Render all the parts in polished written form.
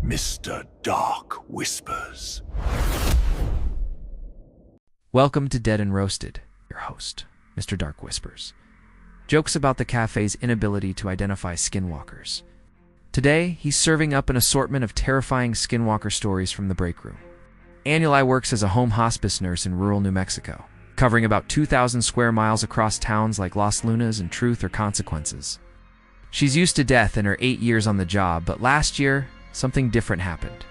Mr. Dark Whispers. Welcome to Dead and Roasted, your host, Mr. Dark Whispers. Jokes about the cafe's inability to identify skinwalkers. Today, he's serving up an assortment of terrifying skinwalker stories from the break room. Annuli works as a home hospice nurse in rural New Mexico, covering about 2,000 square miles across towns like Los Lunas and Truth or Consequences. She's used to death in her 8 years on the job, but last year, something different happened.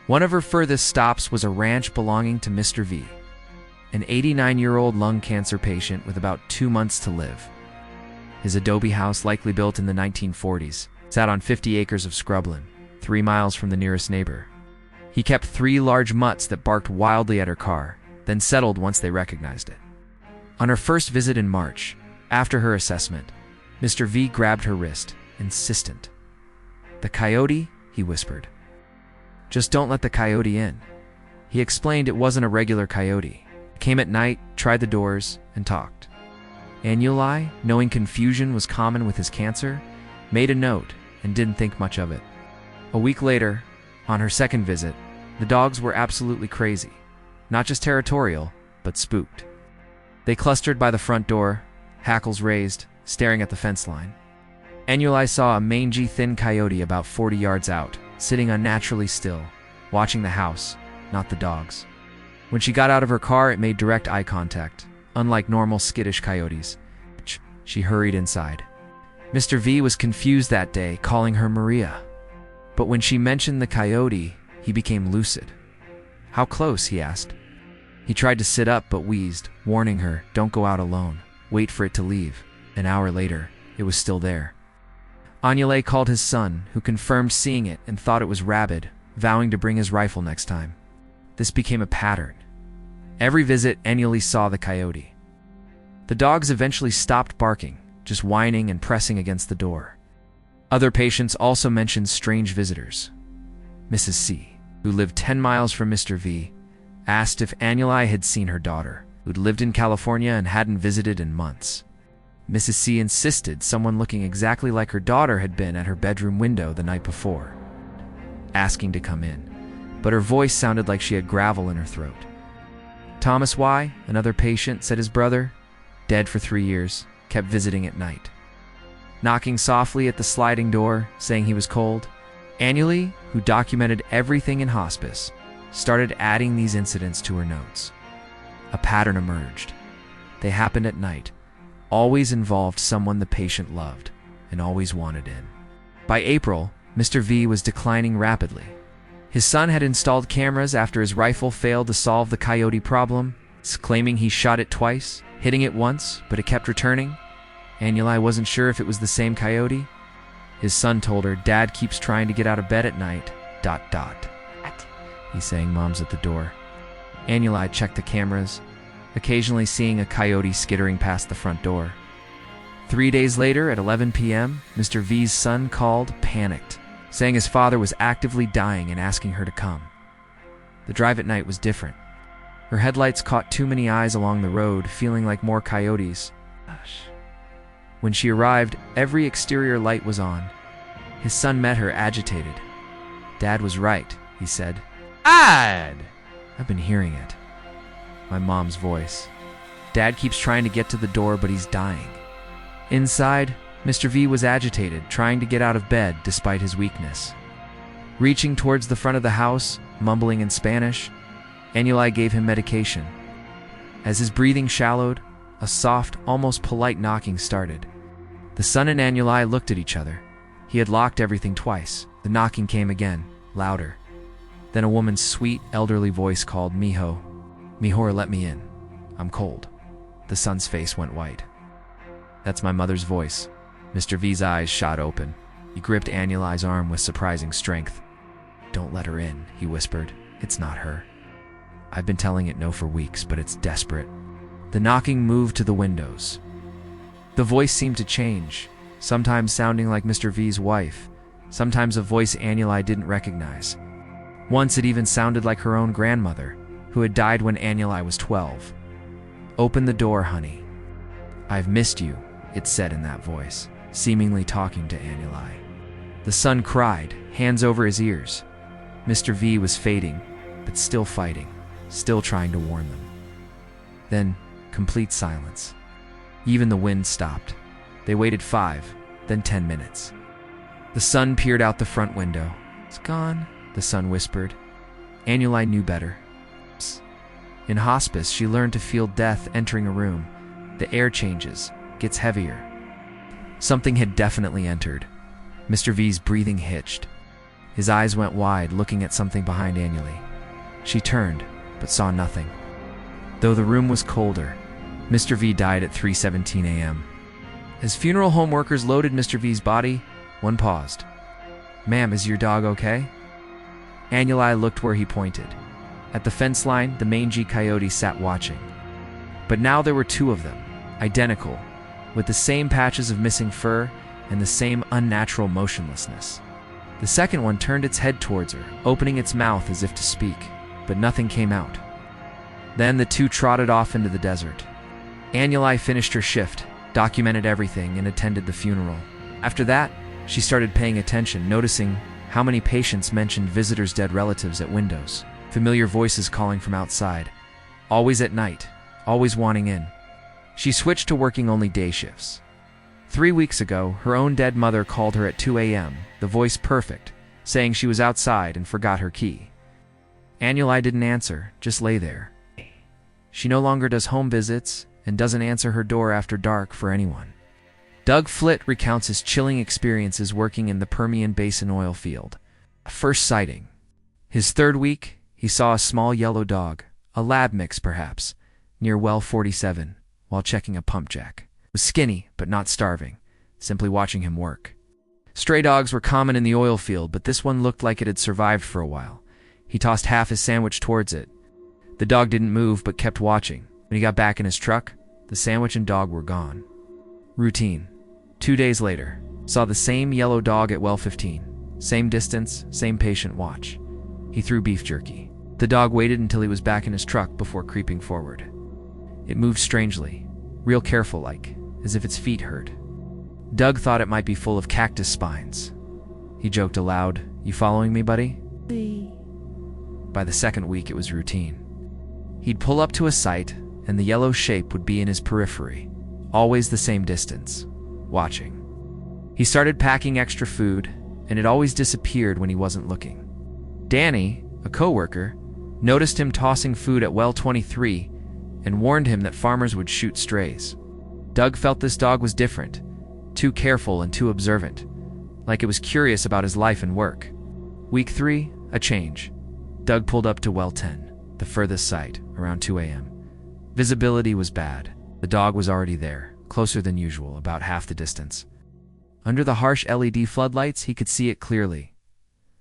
One of her furthest stops was a ranch belonging to Mr. V, an 89-year-old lung cancer patient with about 2 months to live. His adobe house, likely built in the 1940s, sat on 50 acres of scrubland, 3 miles from the nearest neighbor. He kept 3 large mutts that barked wildly at her car, then settled once they recognized it. On her first visit in March, after her assessment, Mr. V grabbed her wrist, insistent. "The coyote?" he whispered. "Just don't let the coyote in." He explained it wasn't a regular coyote. It came at night, tried the doors, and talked. Annuli, knowing confusion was common with his cancer, made a note and didn't think much of it. A week later, on her second visit, the dogs were absolutely crazy. Not just territorial, but spooked. They clustered by the front door, hackles raised, staring at the fence line. Annuli saw a mangy, thin coyote about 40 yards out, sitting unnaturally still, watching the house, not the dogs. When she got out of her car, it made direct eye contact. Unlike normal skittish coyotes, she hurried inside. Mr. V was confused that day, calling her Maria. But when she mentioned the coyote, he became lucid. "How close?" he asked. He tried to sit up but wheezed, warning her, "Don't go out alone. Wait for it to leave." An hour later, it was still there. Annuli called his son, who confirmed seeing it and thought it was rabid, vowing to bring his rifle next time. This became a pattern. Every visit, Annuli saw the coyote. The dogs eventually stopped barking, just whining and pressing against the door. Other patients also mentioned strange visitors. Mrs. C, who lived 10 miles from Mr. V, asked if Annuli had seen her daughter, who'd lived in California and hadn't visited in months. Mrs. C insisted someone looking exactly like her daughter had been at her bedroom window the night before, asking to come in, but her voice sounded like she had gravel in her throat. Thomas Y, another patient, said his brother, dead for 3 years, kept visiting at night. Knocking softly at the sliding door, saying he was cold, Annuli, who documented everything in hospice, started adding these incidents to her notes. A pattern emerged. They happened at night, always involved someone the patient loved, and always wanted in. By April, Mr. V was declining rapidly. His son had installed cameras after his rifle failed to solve the coyote problem, claiming he shot it twice, hitting it once, but it kept returning. Annuli wasn't sure if it was the same coyote. His son told her, "Dad keeps trying to get out of bed at night, ... He's saying Mom's at the door. Annuli checked the cameras, occasionally seeing a coyote skittering past the front door. 3 days later, at 11 p.m., Mr. V's son called, panicked, saying his father was actively dying and asking her to come. The drive at night was different. Her headlights caught too many eyes along the road, feeling like more coyotes. When she arrived, every exterior light was on. His son met her, agitated. "Dad was right," he said. I've been hearing it." My mom's voice. "Dad keeps trying to get to the door, but he's dying." Inside, Mr. V was agitated, trying to get out of bed despite his weakness. Reaching towards the front of the house, mumbling in Spanish, Annuli gave him medication. As his breathing shallowed, a soft, almost polite knocking started. The son and Annuli looked at each other. He had locked everything twice. The knocking came again, louder. Then a woman's sweet, elderly voice called, "Mijo. Mejor, let me in. I'm cold." The son's face went white. "That's my mother's voice." Mr. V's eyes shot open. He gripped Annuli's arm with surprising strength. "Don't let her in," he whispered. "It's not her. I've been telling it no for weeks, but it's desperate." The knocking moved to the windows. The voice seemed to change, sometimes sounding like Mr. V's wife, sometimes a voice Annuli didn't recognize. Once it even sounded like her own grandmother, who had died when Annuli was 12. "Open the door, honey. I've missed you," it said in that voice, seemingly talking to Annuli. The son cried, hands over his ears. Mr. V was fading, but still fighting, still trying to warn them. Then, complete silence. Even the wind stopped. They waited 5, then 10 minutes. The sun peered out the front window. "It's gone," the sun whispered. Annuli knew better. In hospice, she learned to feel death entering a room. The air changes, gets heavier. Something had definitely entered. Mr. V's breathing hitched. His eyes went wide, looking at something behind Annuli. She turned, but saw nothing. Though the room was colder, Mr. V died at 3:17 a.m. As funeral home workers loaded Mr. V's body, one paused. "Ma'am, is your dog okay?" Annuli looked where he pointed. At the fence line, the mangy coyote sat watching. But now there were 2 of them, identical, with the same patches of missing fur and the same unnatural motionlessness. The second one turned its head towards her, opening its mouth as if to speak, but nothing came out. Then the 2 trotted off into the desert. Annuli finished her shift, documented everything, and attended the funeral. After that, she started paying attention, noticing how many patients mentioned visitors' dead relatives at windows, familiar voices calling from outside, always at night, always wanting in. She switched to working only day shifts. 3 weeks ago, her own dead mother called her at 2 a.m., the voice perfect, saying she was outside and forgot her key. Annuli didn't answer, just lay there. She no longer does home visits and doesn't answer her door after dark for anyone. Doug Flitt recounts his chilling experiences working in the Permian Basin oil field. First sighting. His 3rd week, he saw a small yellow dog, a lab mix perhaps, near well 47, while checking a pump jack. It was skinny, but not starving, simply watching him work. Stray dogs were common in the oil field, but this one looked like it had survived for a while. He tossed half his sandwich towards it. The dog didn't move, but kept watching. When he got back in his truck, the sandwich and dog were gone. Routine. 2 days later, saw the same yellow dog at well 15. Same distance, same patient watch. He threw beef jerky. The dog waited until he was back in his truck before creeping forward. It moved strangely, real careful-like, as if its feet hurt. Doug thought it might be full of cactus spines. He joked aloud, "You following me, buddy?" By the 2nd week, it was routine. He'd pull up to a site, and the yellow shape would be in his periphery, always the same distance, watching. He started packing extra food, and it always disappeared when he wasn't looking. Danny, a coworker, noticed him tossing food at well 23 and warned him that farmers would shoot strays. Doug felt this dog was different, too careful and too observant, like it was curious about his life and work. Week 3, a change. Doug pulled up to well 10, the furthest site, around 2 a.m. Visibility was bad. The dog was already there, closer than usual, about half the distance. Under the harsh LED floodlights, he could see it clearly.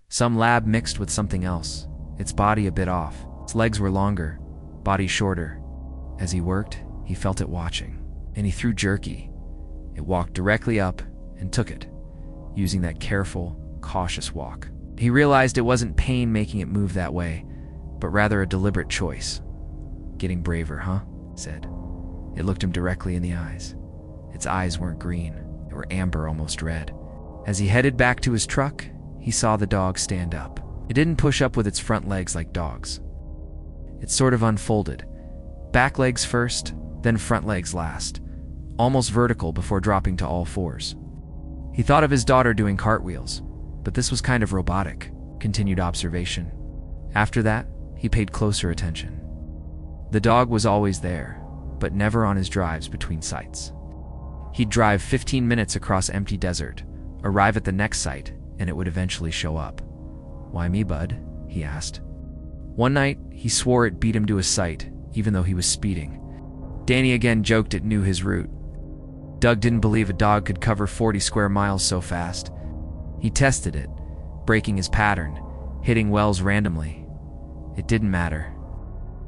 Some lab mixed with something else, its body a bit off. Its legs were longer, body shorter. As he worked, he felt it watching, and he threw jerky. It walked directly up and took it, using that careful, cautious walk. He realized it wasn't pain making it move that way, but rather a deliberate choice. "Getting braver, huh?" said. It looked him directly in the eyes. Its eyes weren't green, they were amber, almost red. As he headed back to his truck, he saw the dog stand up. It didn't push up with its front legs like dogs. It sort of unfolded. Back legs first, then front legs last, almost vertical before dropping to all fours. He thought of his daughter doing cartwheels, but this was kind of robotic. Continued observation. After that, he paid closer attention. The dog was always there, but never on his drives between sites. He'd drive 15 minutes across empty desert, arrive at the next site, and it would eventually show up. "Why me, bud?" he asked. One night, he swore it beat him to his sight, even though he was speeding. Danny again joked it knew his route. Doug didn't believe a dog could cover 40 square miles so fast. He tested it, breaking his pattern, hitting wells randomly. It didn't matter.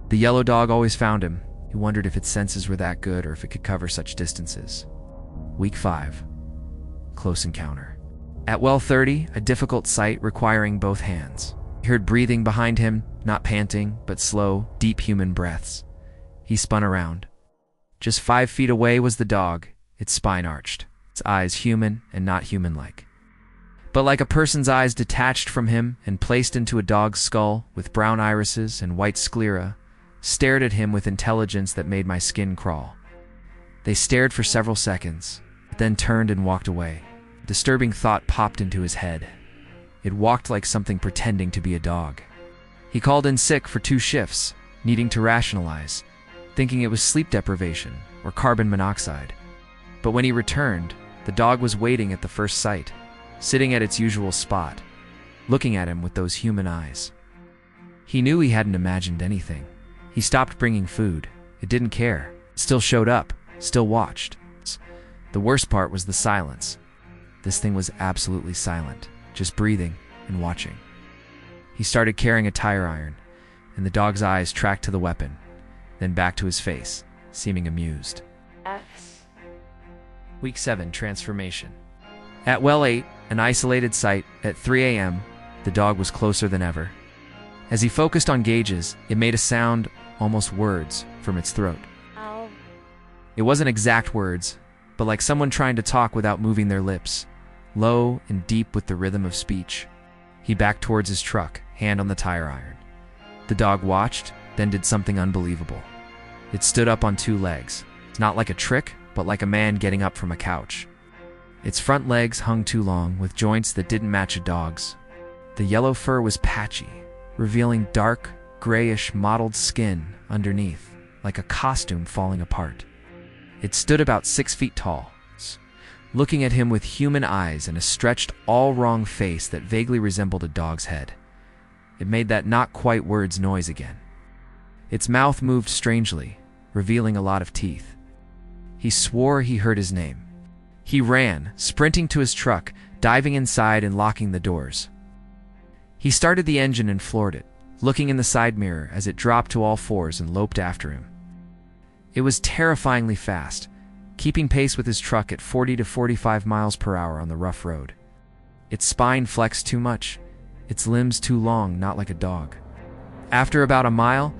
The yellow dog always found him. He wondered if its senses were that good or if it could cover such distances. Week 5. Close encounter. At well 30, a difficult sight requiring both hands. He heard breathing behind him, not panting, but slow, deep human breaths. He spun around. Just 5 feet away was the dog, its spine arched, its eyes human and not human-like. but like a person's eyes detached from him and placed into a dog's skull with brown irises and white sclera, stared at him with intelligence that made my skin crawl. They stared for several seconds, then turned and walked away. A disturbing thought popped into his head. It walked like something pretending to be a dog. He called in sick for 2 shifts, needing to rationalize, thinking it was sleep deprivation or carbon monoxide. But when he returned, the dog was waiting at the first sight, sitting at its usual spot, looking at him with those human eyes. He knew he hadn't imagined anything. He stopped bringing food. It didn't care. It still showed up, still watched. The worst part was the silence. This thing was absolutely silent, just breathing and watching. He started carrying a tire iron, and the dog's eyes tracked to the weapon, then back to his face, seeming amused. Week 7 Transformation. At Well 8, an isolated site, at 3 a.m., the dog was closer than ever. As he focused on gauges, it made a sound, almost words, from its throat. Ow. It wasn't exact words, but like someone trying to talk without moving their lips, low and deep with the rhythm of speech. He backed towards his truck, hand on the tire iron. The dog watched, then did something unbelievable. It stood up on 2 legs, not like a trick, but like a man getting up from a couch. Its front legs hung too long, with joints that didn't match a dog's. The yellow fur was patchy, revealing dark, grayish, mottled skin underneath, like a costume falling apart. It stood about 6 feet tall, looking at him with human eyes and a stretched, all-wrong face that vaguely resembled a dog's head. It made that not-quite-words noise again. Its mouth moved strangely, revealing a lot of teeth. He swore he heard his name. He ran, sprinting to his truck, diving inside and locking the doors. He started the engine and floored it, looking in the side mirror as it dropped to all 4s and loped after him. It was terrifyingly fast, keeping pace with his truck at 40 to 45 miles per hour on the rough road. Its spine flexed too much, its limbs too long, not like a dog. After about a mile,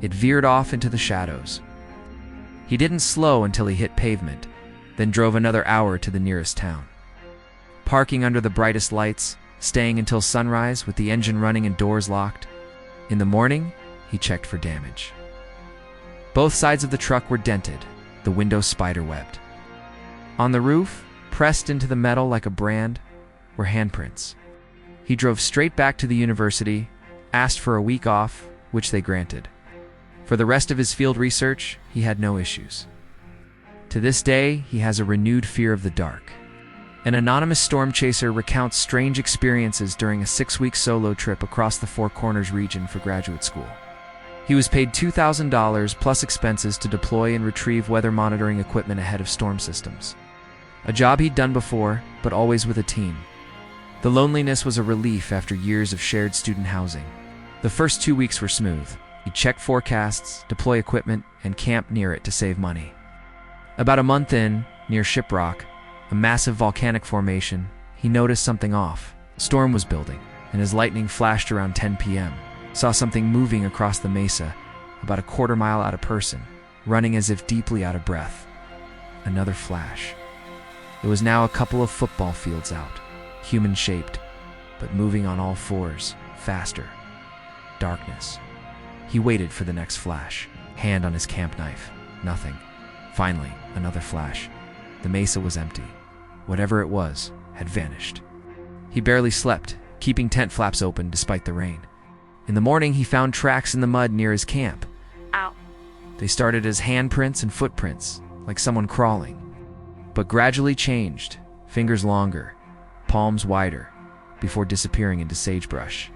it veered off into the shadows. He didn't slow until he hit pavement, then drove another hour to the nearest town. Parking under the brightest lights, staying until sunrise with the engine running and doors locked. In the morning, he checked for damage. Both sides of the truck were dented, the windows spiderwebbed. On the roof, pressed into the metal like a brand, were handprints. He drove straight back to the university, asked for a week off, which they granted. For the rest of his field research, he had no issues. To this day, he has a renewed fear of the dark. An anonymous storm chaser recounts strange experiences during a 6-week solo trip across the Four Corners region for graduate school. He was paid $2,000 plus expenses to deploy and retrieve weather monitoring equipment ahead of storm systems. A job he'd done before, but always with a team. The loneliness was a relief after years of shared student housing. The first 2 weeks were smooth. He'd check forecasts, deploy equipment, and camp near it to save money. About a month in, near Shiprock, a massive volcanic formation, he noticed something off. A storm was building, and as lightning flashed around 10 p.m., saw something moving across the mesa, about a quarter mile out of person, running as if deeply out of breath. Another flash. It was now a couple of football fields out, human-shaped, but moving on all 4s, faster. Darkness. He waited for the next flash, hand on his camp knife. Nothing. Finally, another flash. The mesa was empty. Whatever it was had vanished. He barely slept, keeping tent flaps open despite the rain. In the morning, he found tracks in the mud near his camp. Ow. They started as handprints and footprints, like someone crawling, but gradually changed, fingers longer, palms wider, before disappearing into sagebrush.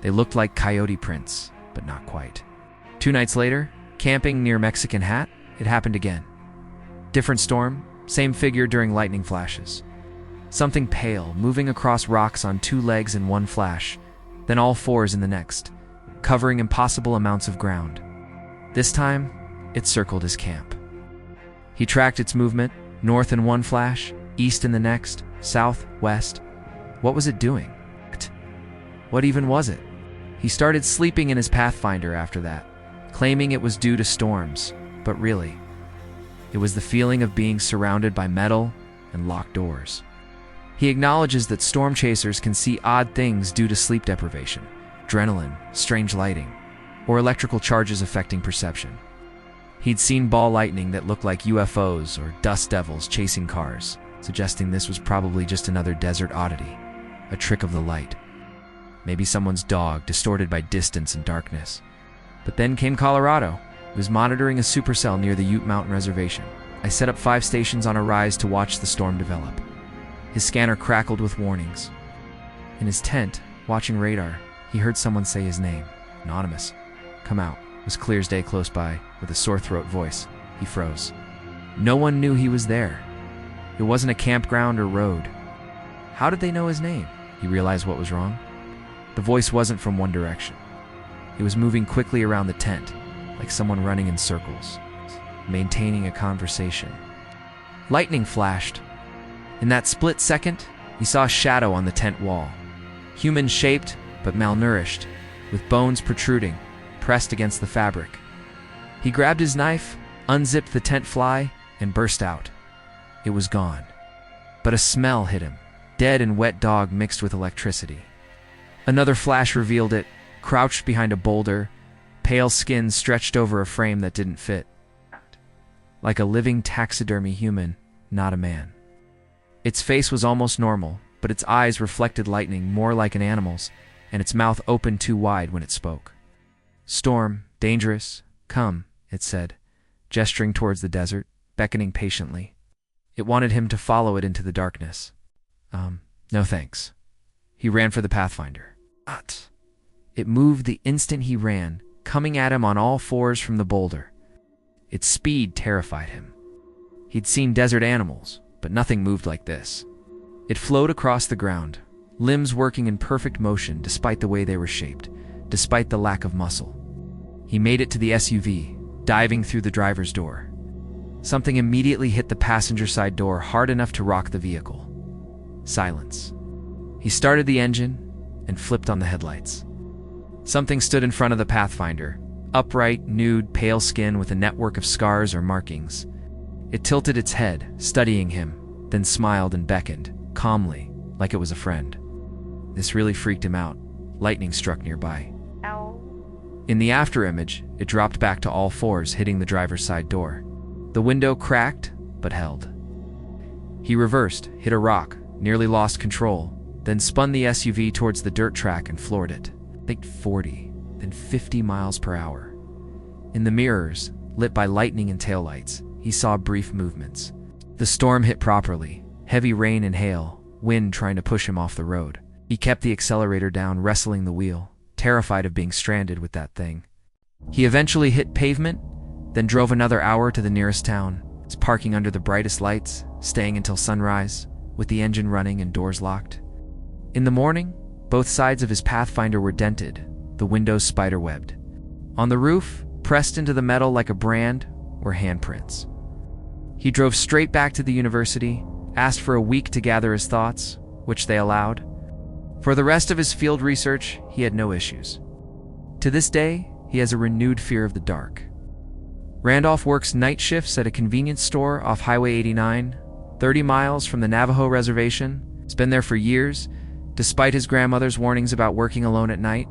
They looked like coyote prints, but not quite. 2 nights later, camping near Mexican Hat, it happened again. Different storm, same figure during lightning flashes. Something pale, moving across rocks on 2 legs in one flash, then all 4s in the next, covering impossible amounts of ground. This time, it circled his camp. He tracked its movement, north in one flash, east in the next, south, west. What was it doing? What even was it? He started sleeping in his Pathfinder after that, claiming it was due to storms, but really, it was the feeling of being surrounded by metal and locked doors. He acknowledges that storm chasers can see odd things due to sleep deprivation, adrenaline, strange lighting, or electrical charges affecting perception. He'd seen ball lightning that looked like UFOs or dust devils chasing cars, suggesting this was probably just another desert oddity, a trick of the light. Maybe someone's dog, distorted by distance and darkness. But then came Colorado. He was monitoring a supercell near the Ute Mountain Reservation. I set up 5 stations on a rise to watch the storm develop. His scanner crackled with warnings. In his tent, watching radar, he heard someone say his name. Anonymous. Come out. It was clear as day close by, with a sore throat voice. He froze. No one knew he was there. It wasn't a campground or road. How did they know his name? He realized what was wrong. The voice wasn't from one direction. It was moving quickly around the tent, like someone running in circles, maintaining a conversation. Lightning flashed. In that split second, he saw a shadow on the tent wall. Human-shaped, but malnourished, with bones protruding, pressed against the fabric. He grabbed his knife, unzipped the tent fly, and burst out. It was gone. But a smell hit him, dead and wet dog mixed with electricity. Another flash revealed it, crouched behind a boulder, pale skin stretched over a frame that didn't fit. Like a living taxidermy human, not a man. Its face was almost normal, but its eyes reflected lightning more like an animal's, and its mouth opened too wide when it spoke. Storm, dangerous, come, it said, gesturing towards the desert, beckoning patiently. It wanted him to follow it into the darkness. No thanks. He ran for the Pathfinder. It moved the instant he ran, coming at him on all 4s from the boulder. Its speed terrified him. He'd seen desert animals, but nothing moved like this. It flowed across the ground, limbs working in perfect motion despite the way they were shaped, despite the lack of muscle. He made it to the SUV, diving through the driver's door. Something immediately hit the passenger side door hard enough to rock the vehicle. Silence. He started the engine and flipped on the headlights. Something stood in front of the Pathfinder, upright, nude, pale skin with a network of scars or markings. It tilted its head, studying him, then smiled and beckoned, calmly, like it was a friend. This really freaked him out. Lightning struck nearby. Ow. In the afterimage, it dropped back to all 4s, hitting the driver's side door. The window cracked, but held. He reversed, hit a rock, nearly lost control, then spun the SUV towards the dirt track and floored it. Think 40, then 50 miles per hour. In the mirrors, lit by lightning and taillights, he saw brief movements. The storm hit properly, heavy rain and hail, wind trying to push him off the road. He kept the accelerator down, wrestling the wheel, terrified of being stranded with that thing. He eventually hit pavement, then drove another hour to the nearest town, parking under the brightest lights, staying until sunrise, with the engine running and doors locked. In the morning, both sides of his Pathfinder were dented, the windows spiderwebbed. On the roof, pressed into the metal like a brand, were handprints. He drove straight back to the university, asked for a week to gather his thoughts, which they allowed. For the rest of his field research, he had no issues. To this day, he has a renewed fear of the dark. Randolph works night shifts at a convenience store off Highway 89, 30 miles from the Navajo Reservation. He's been there for years. Despite his grandmother's warnings about working alone at night,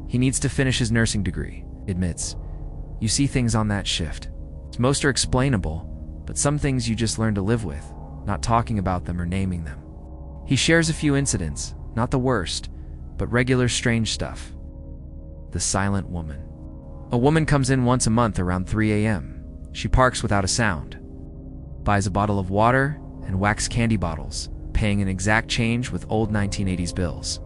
he needs to finish his nursing degree, admits. You see things on that shift. Most are explainable, but some things you just learn to live with, not talking about them or naming them. He shares a few incidents, not the worst, but regular strange stuff. The silent woman. A woman comes in once a month around 3 a.m. She parks without a sound, buys a bottle of water and wax candy bottles, paying an exact change with old 1980s bills.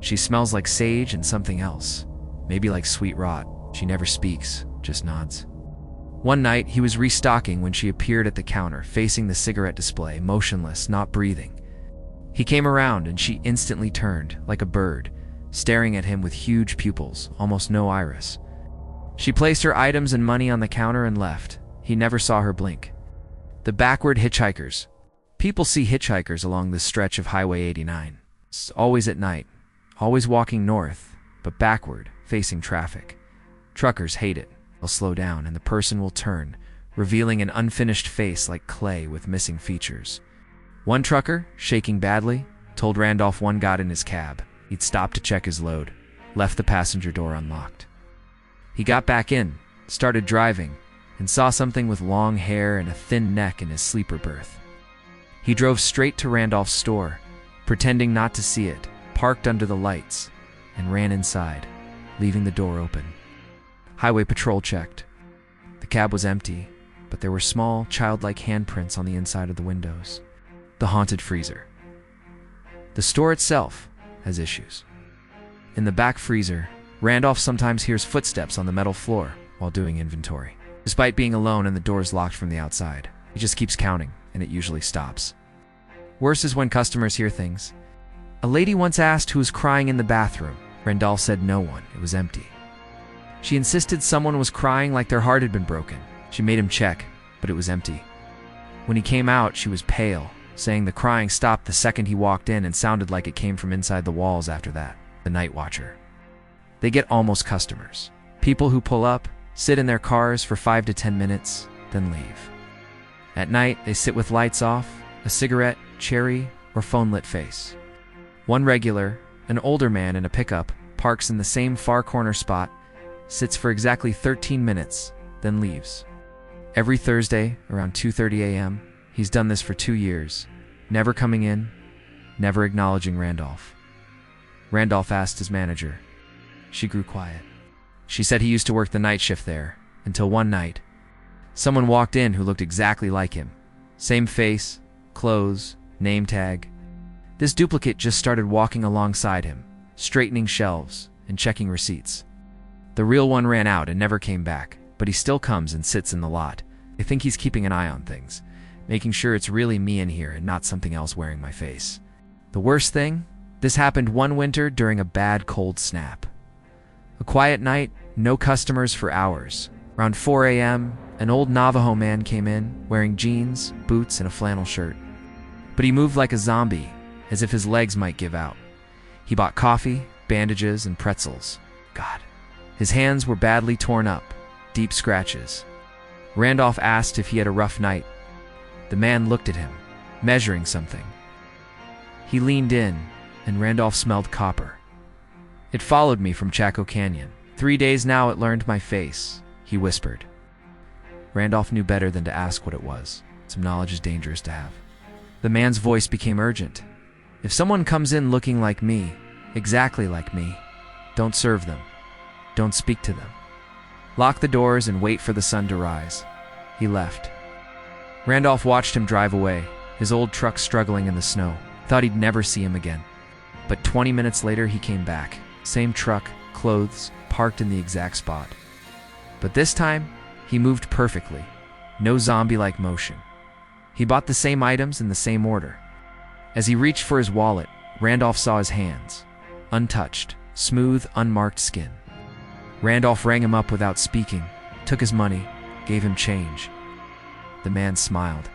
She smells like sage and something else, maybe like sweet rot. She never speaks, just nods. One night, he was restocking when she appeared at the counter, facing the cigarette display, motionless, not breathing. He came around and she instantly turned, like a bird, staring at him with huge pupils, almost no iris. She placed her items and money on the counter and left. He never saw her blink. The backward hitchhikers. People see hitchhikers along this stretch of Highway 89. It's always at night, always walking north, but backward, facing traffic. Truckers hate it. They'll slow down and the person will turn, revealing an unfinished face like clay with missing features. One trucker, shaking badly, Told Randolph one got in his cab. He'd stopped to check his load, left the passenger door unlocked. He got back in, started driving, and saw something with long hair and a thin neck in his sleeper berth. He drove straight to Randolph's store, pretending not to see it, parked under the lights, and ran inside, leaving the door open. Highway patrol checked. The cab was empty, but there were small, childlike handprints on the inside of the windows. The haunted freezer. The store itself has issues. In the back freezer, Randolph sometimes hears footsteps on the metal floor while doing inventory. Despite being alone and the doors locked from the outside, he just keeps counting, and it usually stops. Worse is when customers hear things. A lady once asked who was crying in the bathroom. Randolph said no one, it was empty. She insisted someone was crying like their heart had been broken. She made him check, but it was empty. When he came out, she was pale, saying the crying stopped the second he walked in and sounded like it came from inside the walls after that. The night watcher. They get almost customers. People who pull up, sit in their cars for 5 to 10 minutes, then leave. At night, they sit with lights off, a cigarette, cherry, or phone-lit face. One regular, an older man in a pickup, parks in the same far corner spot, sits for exactly 13 minutes, then leaves. Every Thursday, around 2:30 a.m., he's done this for 2 years, never coming in, never acknowledging Randolph. Randolph asked his manager. She grew quiet. She said he used to work the night shift there, until one night, someone walked in who looked exactly like him. Same face, clothes, name tag. This duplicate just started walking alongside him, straightening shelves and checking receipts. The real one ran out and never came back, but he still comes and sits in the lot. I think he's keeping an eye on things, making sure it's really me in here and not something else wearing my face. The worst thing? This happened one winter during a bad cold snap. A quiet night, no customers for hours. Around 4 a.m., an old Navajo man came in, wearing jeans, boots, and a flannel shirt. But he moved like a zombie, as if his legs might give out. He bought coffee, bandages, and pretzels. God. His hands were badly torn up, deep scratches. Randolph asked if he had a rough night. The man looked at him, measuring something. He leaned in, and Randolph smelled copper. It followed me from Chaco Canyon. 3 days now it learned my face, he whispered. Randolph knew better than to ask what it was. Some knowledge is dangerous to have. The man's voice became urgent. If someone comes in looking like me, exactly like me, don't serve them. Don't speak to them. Lock the doors and wait for the sun to rise. He left. Randolph watched him drive away, his old truck struggling in the snow. Thought he'd never see him again. But 20 minutes later, he came back. Same truck, clothes, parked in the exact spot. But this time, he moved perfectly. No zombie-like motion. He bought the same items in the same order. As he reached for his wallet, Randolph saw his hands. Untouched, smooth, unmarked skin. Randolph rang him up without speaking, took his money, gave him change. The man smiled.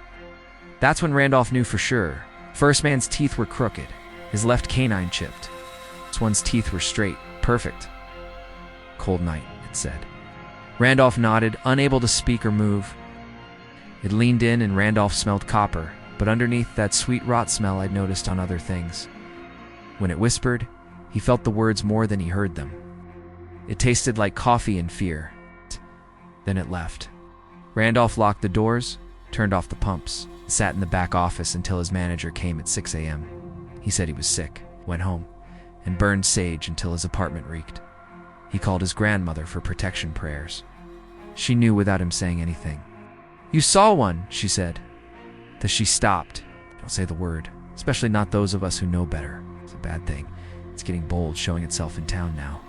That's when Randolph knew for sure. First man's teeth were crooked, his left canine chipped. This one's teeth were straight, perfect. Cold night, it said. Randolph nodded, unable to speak or move. It leaned in and Randolph smelled copper, but underneath that sweet rot smell I'd noticed on other things. When it whispered, he felt the words more than he heard them. It tasted like coffee and fear. Then it left. Randolph locked the doors, turned off the pumps, and sat in the back office until his manager came at 6 a.m. He said he was sick, went home, and burned sage until his apartment reeked. He called his grandmother for protection prayers. She knew without him saying anything. "You saw one," she said. Then she stopped. Don't say the word, especially not those of us who know better. It's a bad thing. It's getting bold, showing itself in town now.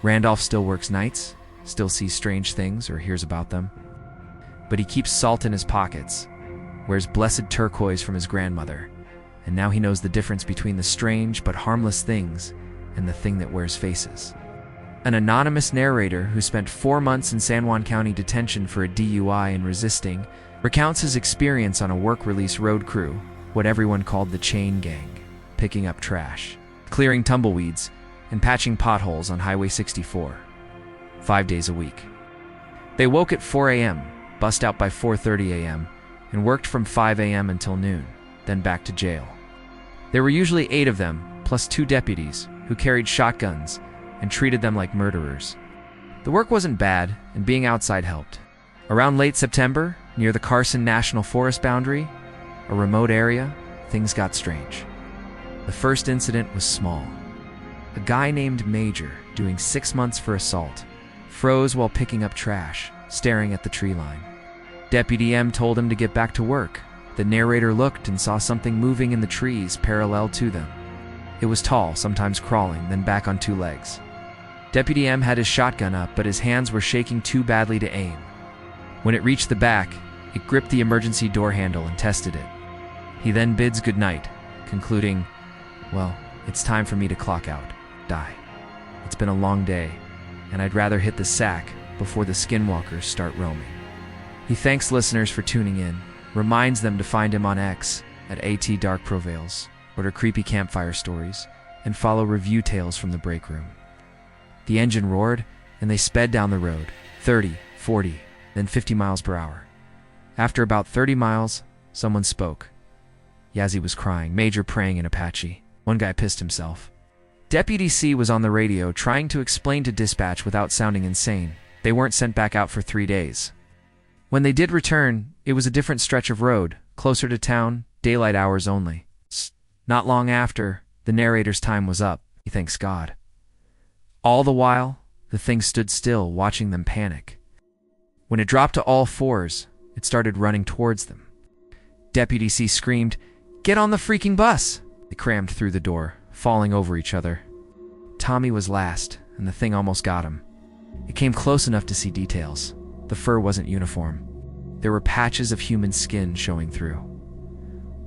Randolph still works nights, still sees strange things or hears about them. But he keeps salt in his pockets, wears blessed turquoise from his grandmother, and now he knows the difference between the strange but harmless things and the thing that wears faces. An anonymous narrator who spent 4 months in San Juan County detention for a DUI and resisting recounts his experience on a work-release road crew, what everyone called the chain gang, picking up trash, clearing tumbleweeds, and patching potholes on Highway 64, 5 days a week. They woke at 4 a.m., bust out by 4:30 a.m., and worked from 5 a.m. until noon, then back to jail. There were usually 8 of them, plus 2 deputies, who carried shotguns and treated them like murderers. The work wasn't bad, and being outside helped. Around late September, near the Carson National Forest boundary, a remote area, things got strange. The first incident was small. A guy named Major, doing 6 months for assault, froze while picking up trash, staring at the tree line. Deputy M told him to get back to work. The narrator looked and saw something moving in the trees parallel to them. It was tall, sometimes crawling, then back on 2 legs. Deputy M had his shotgun up, but his hands were shaking too badly to aim. When it reached the back, it gripped the emergency door handle and tested it. He then bids goodnight, concluding, "Well, it's time for me to clock out, die. It's been a long day, and I'd rather hit the sack before the skinwalkers start roaming." He thanks listeners for tuning in, reminds them to find him on X at @darkprevails, order creepy campfire stories, and follow review tales from the break room. The engine roared, and they sped down the road, 30, 40, then 50 miles per hour. After about 30 miles, someone spoke. Yazzie was crying, Major praying in Apache. One guy pissed himself. Deputy C was on the radio trying to explain to dispatch without sounding insane. They weren't sent back out for 3 days. When they did return, it was a different stretch of road, closer to town, daylight hours only. Not long after, the narrator's time was up, he thanks God. All the while, the thing stood still, watching them panic. When it dropped to all 4s, it started running towards them. Deputy C screamed, "Get on the freaking bus!" They crammed through the door, falling over each other. Tommy was last, and the thing almost got him. It came close enough to see details. The fur wasn't uniform. There were patches of human skin showing through.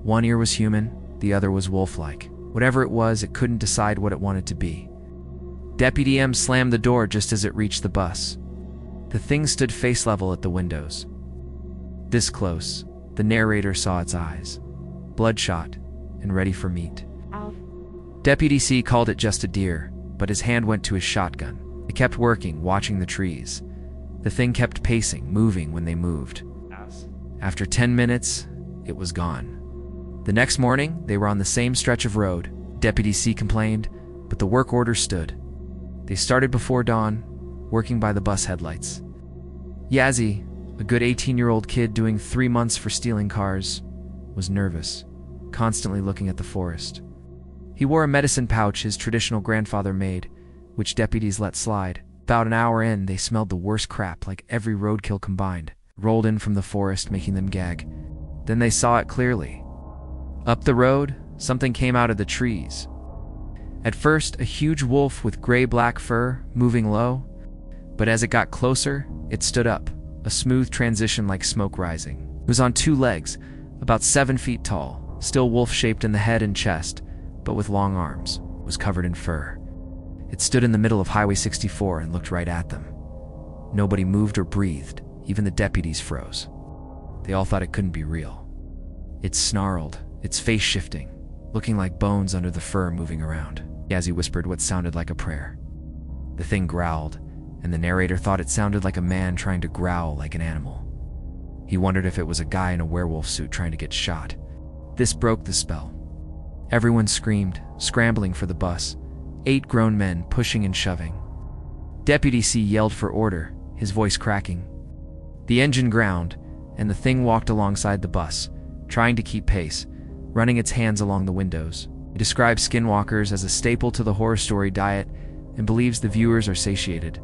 One ear was human, the other was wolf-like. Whatever it was, it couldn't decide what it wanted to be. Deputy M slammed the door just as it reached the bus. The thing stood face level at the windows. This close, the narrator saw its eyes, bloodshot and ready for meat. Deputy C called it just a deer, but his hand went to his shotgun. It kept working, watching the trees. The thing kept pacing, moving when they moved. After 10 minutes, it was gone. The next morning, they were on the same stretch of road. Deputy C complained, but the work order stood. They started before dawn, working by the bus headlights. Yazzie, a good 18-year-old kid doing 3 months for stealing cars, was nervous, constantly looking at the forest. He wore a medicine pouch his traditional grandfather made, which deputies let slide. About an hour in, they smelled the worst crap, like every roadkill combined, rolled in from the forest, making them gag. Then they saw it clearly. Up the road, something came out of the trees. At first, a huge wolf with gray-black fur, moving low, but as it got closer, it stood up, a smooth transition like smoke rising. It was on 2 legs, about 7 feet tall, still wolf-shaped in the head and chest, but with long arms. It was covered in fur. It stood in the middle of Highway 64 and looked right at them. Nobody moved or breathed, even the deputies froze. They all thought it couldn't be real. It snarled, its face shifting, looking like bones under the fur moving around. Yazzie whispered what sounded like a prayer. The thing growled, and the narrator thought it sounded like a man trying to growl like an animal. He wondered if it was a guy in a werewolf suit trying to get shot. This broke the spell. Everyone screamed, scrambling for the bus, 8 grown men pushing and shoving. Deputy C yelled for order, his voice cracking. The engine ground, and the thing walked alongside the bus, trying to keep pace, running its hands along the windows. He describes skinwalkers as a staple to the horror story diet and believes the viewers are satiated.